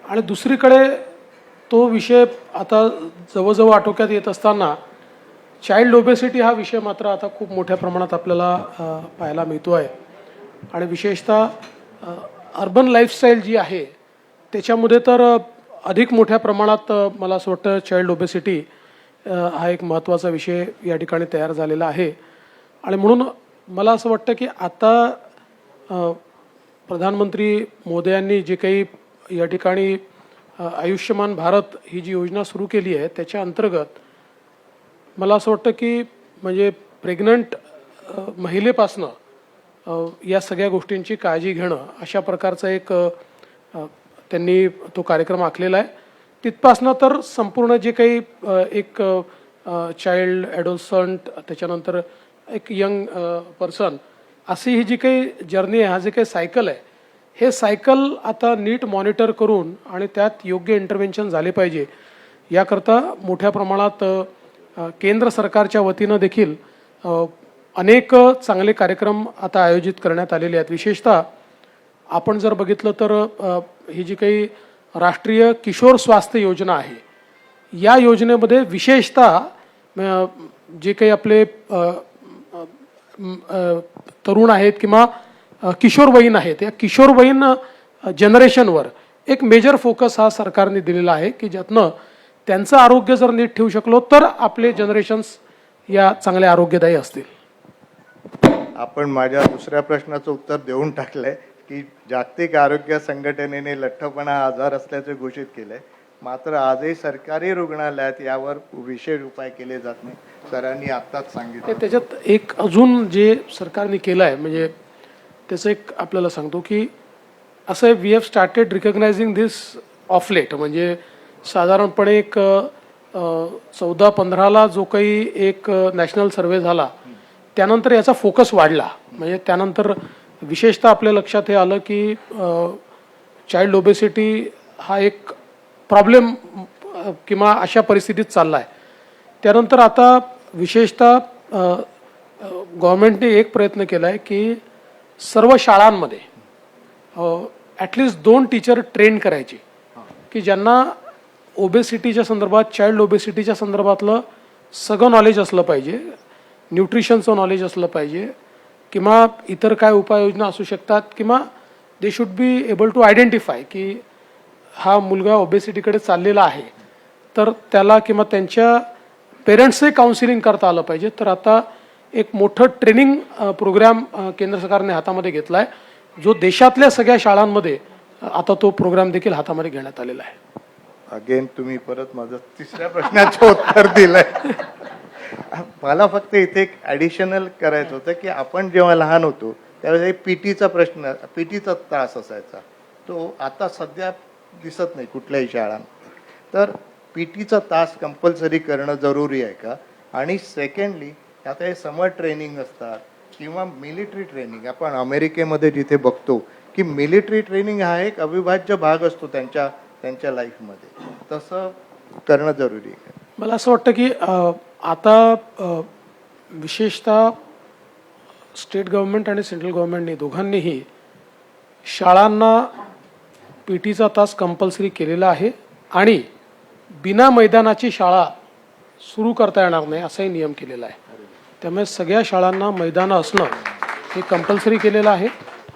आणि दुसरीकडे तो विषय आता जवळजवळ आटोक्यात येत असताना चाइल्ड ओबेसिटी हा विषय मात्र आता खूप मोठ्या प्रमाणात आपल्याला पाहायला मिळतो आहे. आणि विशेषतः अर्बन लाईफस्टाईल जी आहे त्याच्यामध्ये तर अधिक मोठ्या प्रमाणात मला असं वाटतं चाइल्ड ओबेसिटी हा एक महत्त्वाचा विषय या ठिकाणी तयार झालेला आहे. आणि म्हणून मला असं वाटतं की आता प्रधानमंत्री मोदयांनी जे काही या ठिकाणी आयुष्यमान भारत ही जी योजना सुरू केली आहे त्याच्या अंतर्गत मला असं वाटतं की म्हणजे प्रेग्नंट महिलेपासनं या सगळ्या गोष्टींची काळजी घेणं अशा प्रकारचा एक त्यांनी तो कार्यक्रम आखलेला आहे. तिथपासनं तर संपूर्ण जे काही एक चाइल्ड ॲडोलसंट त्याच्यानंतर एक यंग पर्सन अशी ही जी काही जर्नी आहे, हा जे काही सायकल आहे, हे सायकल आता नीट मॉनिटर करून आणि त्यात योग्य इंटरव्हेन्शन झाले पाहिजे याकरता मोठ्या प्रमाणात केंद्र सरकारच्या वतीनं देखील अनेक चांगले कार्यक्रम आता आयोजित करण्यात आलेले आहेत. विशेषतः आपण जर बघितलं तर ही जी काही राष्ट्रीय किशोर स्वास्थ्य योजना आहे या योजनेमध्ये विशेषतः जे काही आपले तरुण आहेत किंवा किशोरवयीन आहेत या किशोरवयीन जनरेशनवर एक मेजर फोकस हा सरकारने दिलेला आहे की ज्यातनं त्यांचं आरोग्य जर नीट ठेवू शकलो तर आपले जनरेशन्स या चांगले आरोग्यदायी असतील. आपण माझ्या दुसऱ्या प्रश्नाचं उत्तर देऊन टाकलंय की जागतिक आरोग्य संघटनेने लठ्ठपणा हा आजार असल्याचे घोषित केलंय, मात्र आजही सरकारी रुग्णालयात यावर विशेष उपाय केले जात नाही. सरांनी आत्ताच सांगितलं. त्याच्यात एक अजून जे सरकारने केलं आहे म्हणजे त्याचं एक आपल्याला सांगतो की असं we have started recognising this of late. म्हणजे साधारणपणे एक 14-15ला जो काही एक नॅशनल सर्वे झाला त्यानंतर याचा फोकस वाढला. म्हणजे त्यानंतर विशेषतः आपल्या लक्षात हे आलं की चाइल्ड ओबेसिटी हा एक प्रॉब्लेम किंवा अशा परिस्थितीत चालला आहे. त्यानंतर आता विशेषतः गव्हर्नमेंटने एक प्रयत्न केला आहे की सर्व शाळांमध्ये ॲटलिस्ट 2 टीचर ट्रेन करायचे की ज्यांना ओबेसिटीच्या संदर्भात चाइल्ड ओबेसिटीच्या संदर्भातलं सगळं नॉलेज असलं पाहिजे, न्यूट्रिशनचं नॉलेज असलं पाहिजे किंवा इतर काय उपाययोजना असू शकतात किंवा they should be able to identify की हा मुलगा ओबेसिटीकडे चाललेला आहे तर त्याला किंवा त्यांच्या पेरेंट्सचे काउन्सिलिंग करता आलं पाहिजे. तर आता एक मोठं ट्रेनिंग प्रोग्राम केंद्र सरकारने हातामध्ये घेतला आहे जो देशातल्या सगळ्या शाळांमध्ये आता तो प्रोग्राम देखील हातामध्ये घेण्यात आलेला आहे. अगेन तुम्ही परत माझं तिसऱ्या प्रश्नाचं उत्तर दिलंय. मला फक्त इथे एक ॲडिशनल करायचं होतं की आपण जेव्हा लहान होतो त्यावेळेस पीटीचा प्रश्न, पीटीचा त्रास असायचा, तो आता सध्या दिसत नाही कुठल्याही शाळांत. तर पीटीचा तास कंपल्सरी करणं जरुरी आहे का? आणि सेकंडली आता हे समर ट्रेनिंग असतात किंवा मिलिटरी ट्रेनिंग, आपण अमेरिकेमध्ये जिथे बघतो की मिलिटरी ट्रेनिंग हा एक अविभाज्य भाग असतो त्यांच्या लाईफमध्ये, तसं करणं जरुरी आहे. मला असं वाटतं की आता विशेषतः स्टेट गव्हर्नमेंट आणि सेंट्रल गव्हर्नमेंटने दोघांनीही शाळांना पीटीचा तास कंपल्सरी केलेला आहे आणि बिना मैदानाची शाळा सुरू करता येणार नाही असाही नियम केलेला आहे. त्यामुळे सगळ्या शाळांना मैदानं असणं हे कंपल्सरी केलेलं आहे.